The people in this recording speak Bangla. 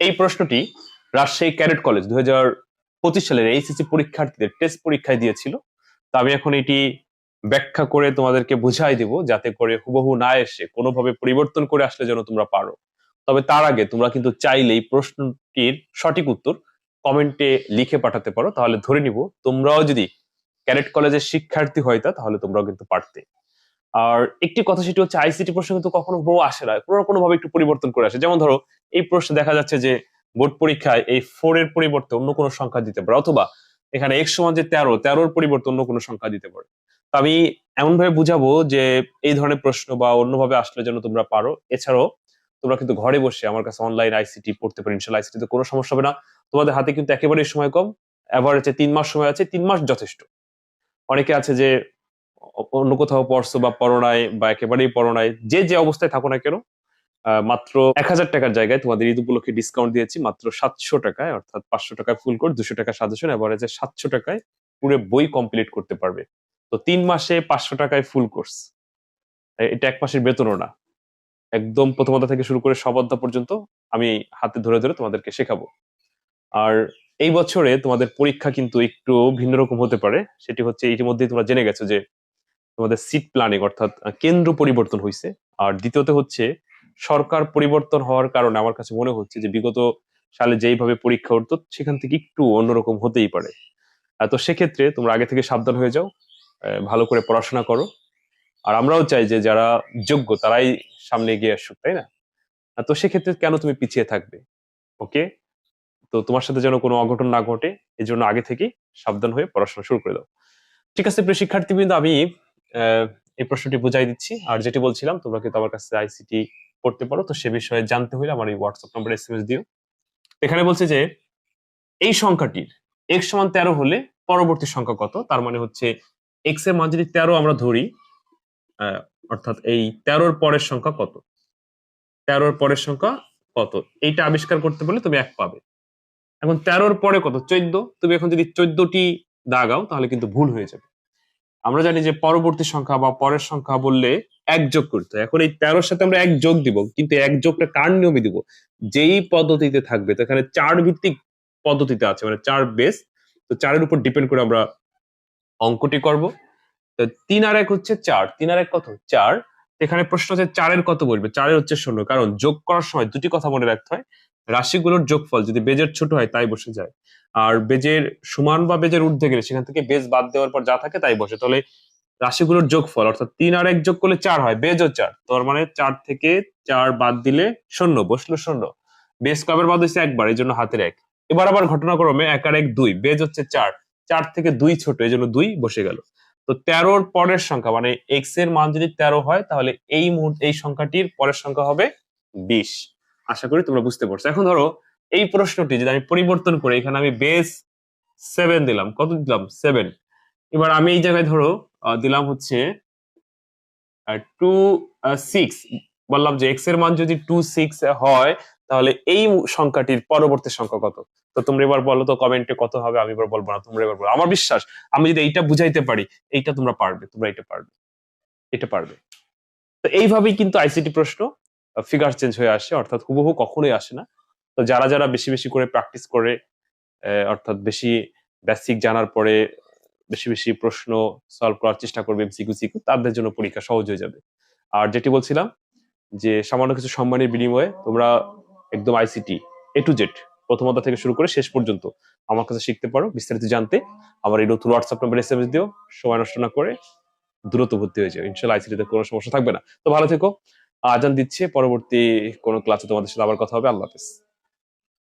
এই প্রশ্নটি রাজশাহী ক্যাডেট কলেজ 2025 সালের এইচএসসি পরীক্ষার্থীদের টেস্ট পরীক্ষায় দিয়েছিল। তো আমি এখন এটি ব্যাখ্যা করে তোমাদেরকে বুঝাই দিব, যাতে করে হুবহু না এসে কোনোভাবে পরিবর্তন করে আসলে যেন তোমরা পারো। তবে তার আগে তোমরা কিন্তু চাইলেই প্রশ্নটির সঠিক উত্তর কমেন্টে লিখে পাঠাতে পারো, তাহলে ধরে নিব তোমরাও যদি ক্যাডেট কলেজের শিক্ষার্থী হইতা তাহলে তোমরাও কিন্তু পারতে। আর একটি কথা, সেটি হচ্ছে আইসিটি প্রশ্ন কিন্তু কখনো বউ আসে না, কোনো ভাবে একটু পরিবর্তন করে আসে। যেমন ধরো এই প্রশ্নে দেখা যাচ্ছে যে বোর্ড পরীক্ষায় এই 4 এর পরিবর্তে অন্য কোনো সংখ্যা দিতে পারে, অথবা এখানে x সমান যে 13 পরিবর্তে অন্য কোনো সংখ্যা দিতে পারে। তো আমি এমন ভাবে বুঝাবো যে এই ধরনের প্রশ্ন বা অন্যভাবে আসলে যেন তোমরা পারো। এছাড়াও তোমরা কিন্তু ঘরে বসে আমার কাছে অনলাইন আইসিটি পড়তে পারো, ইনশাল্লাহ আইসিটিতে কোনো সমস্যা হবে না। তোমাদের হাতে কিন্তু একেবারেই সময় কম, এভারেজে 3 মাস সময় আছে, 3 মাস যথেষ্ট। অনেকে আছে যে অন্য কোথাও পড়ছো বা পড়ো নাই, বা একেবারেই পড়ো নাই, যে যে অবস্থায় থাকো না কেন, মাত্র 1,000 টাকার জায়গায় তোমাদের ঈদ উপলক্ষে ডিসকাউন্ট দিয়েছি মাত্র 700 টাকায়, অর্থাৎ 500 টাকায় ফুল কোর্স, 200 টাকা সাজেশন, এভারেজে 700 টাকায় পুরো বই কমপ্লিট করতে পারবে। তো 3 মাসে 500 টাকায় ফুল কোর্স, এটা 1 মাসের বেতনও না। একদম প্রথম অধ্যায় থেকে শুরু করে সব অধ্যায় পর্যন্ত আমি হাতে ধরে ধরে তোমাদেরকে শেখাবো। আর এই বছরে তোমাদের পরীক্ষা কিন্তু একটু ভিন্ন রকম হতে পারে। সেটি হচ্ছে ইতিমধ্যেই তোমরা জেনে গেছো যে তোমাদের সিট প্ল্যানিং অর্থাৎ কেন্দ্র পরিবর্তন হয়েছে। আর দ্বিতীয়ত হচ্ছে সরকার পরিবর্তন হওয়ার কারণে আমার কাছে মনে হচ্ছে যে বিগত সালে যেইভাবে পরীক্ষা হতো সেখান থেকে একটু অন্যরকম হতেই পারে। তো সেক্ষেত্রে তোমরা আগে থেকে সাবধান হয়ে যাও, ভালো করে পড়াশোনা করো। আর আমরাও চাই যে যারা যোগ্য তারাই সামনে এগিয়ে আসুক, তাই না? তো সেক্ষেত্রে কেন তুমি পিছিয়ে থাকবে? ওকে, তো তোমার সাথে যেন কোনো অঘটন না ঘটে, এই জন্য আগে থেকে সাবধান হয়ে পড়াশোনা শুরু করে দাও। ঠিক আছে প্রিয় শিক্ষার্থীবৃন্দ, আমি এই প্রশ্নটি বুঝাই দিচ্ছি। আর যেটি বলছিলাম, তোমরা কিন্তু আমার কাছে আইসিটি পড়তে পারো, তো সে বিষয়ে জানতে হলে আমার এই হোয়াটসঅ্যাপ নম্বরে এসএমএস দিও। এখানে বলছে যে এই সংখ্যাটির x সমান 13 হলে পরবর্তী সংখ্যা কত। তার মানে হচ্ছে x এর মান যদি 13 আমরা ধরি, আহ, অর্থাৎ এই 13-র পরের সংখ্যা কত, 13-র পরের সংখ্যা কত, এইটা আবিষ্কার করতে বলে তুমি 1 পাবে। এখন 13-র পরে কত, 14। তুমি এখন যদি 14টি দাগাও তাহলে কিন্তু ভুল হয়ে যাবে। আমরা জানি যে পরবর্তী সংখ্যা বা পরের সংখ্যা বললে 1 যোগ করতে হয়। এখন এই 13-র সাথে আমরা 1 যোগ দিব, কিন্তু 1 যোগটা কার নিয়মে দিব? যেই পদ্ধতিতে থাকবে। তো এখানে 4 ভিত্তিক পদ্ধতিতে আছে, মানে 4 বেস। তো 4-এর উপর ডিপেন্ড করে আমরা অঙ্কটি করব। তো 3 আর 1 হচ্ছে 4, 3 আর 1 কত, 4। এখানে প্রশ্ন হচ্ছে 4-এর কত বলবে, 4-এর হচ্ছে 0। কারণ যোগ করার সময় দুটি কথা মনে রাখতে হয়, রাশিগুলোর যোগফল যদি বেজের ছোট হয় তাই বসে যায়, আর বেজের সমান বা বেজের ঊর্ধ্বে গেলে সেখান থেকে বেজ বাদ দেওয়ার পর যা থাকে তাই বসে। তাহলে রাশিগুলোর যোগফল অর্থাৎ 3 আর 1 যোগ করলে 4 হয়, বেজও 4। তার মানে 4 থেকে 4 বাদ দিলে 0, বসলো 0। বেজ কবার বাদ হয়েছে, একবার, এই জন্য হাতের 1। এবার আবার ঘটনাক্রমে 1 আর 1 2, বেজ হচ্ছে 4, 4 থেকে 2 ছোট, এই জন্য 2 বসে গেল। তো 13-র পরের সংখ্যা মানে x এর মান যদি 13 হয়, তাহলে এই মুহূর্তে এই সংখ্যাটির পরের সংখ্যা হবে 20। আশা করি তোমরা বুঝতে পারছো। এখন ধরো এই প্রশ্নটি যদি আমি পরিবর্তন করি, এখানে আমি বেস 7 দিলাম, কত দিলাম, 7। এবার আমি এই জায়গায় ধরো দিলাম হচ্ছে 2 6, বললাম যে x এর মান যদি 2 6 হয়, তাহলে এই সংখ্যাটির পরবর্তী সংখ্যা কত। তো তোমরা এবার বলো তো কমেন্টে কত হবে, আমি এবার বলবো না, তোমরা এবার বলো। আমার বিশ্বাস আমি যদি এইটা বুঝাইতে পারি, এইটা তোমরা পারবে, তোমরা এটা পারবে, এটা পারবে। তো এইভাবেই কিন্তু আইসিটি প্রশ্ন ফিগার চেঞ্জ হয়ে আসে, অর্থাৎ হুবহু কখনোই আসে না। তো যারা যারা বেশি বেশি করে প্র্যাকটিস করে, অর্থাৎ বেশি বেসিক জানার পরে বেশি বেশি প্রশ্ন সলভ করার চেষ্টা করবে এমসিকিউ সিকিউ, তাদের জন্য পরীক্ষা সহজ হয়ে যাবে। আর যেটি বলছিলাম যে সামান্য কিছু সম্মানের বিনিময়ে তোমরা একদম আইসিটি A to Z প্রথম অধ্যায় থেকে শুরু করে শেষ পর্যন্ত আমার কাছে শিখতে পারো। বিস্তারিত জানতে আমার এই নতুন হোয়াটসঅ্যাপ নাম্বার এসএমএস দিও, সময় নষ্ট না করে দ্রুত ভর্তি হয়ে যাও, ইনশাল্লাহ আইসিটিতে কোনো সমস্যা থাকবে না। তো ভালো থেকো, আজান দিচ্ছে, পরবর্তী কোনো ক্লাসে তোমাদের সাথে আবার কথা হবে। আল্লাহ হাফেজ।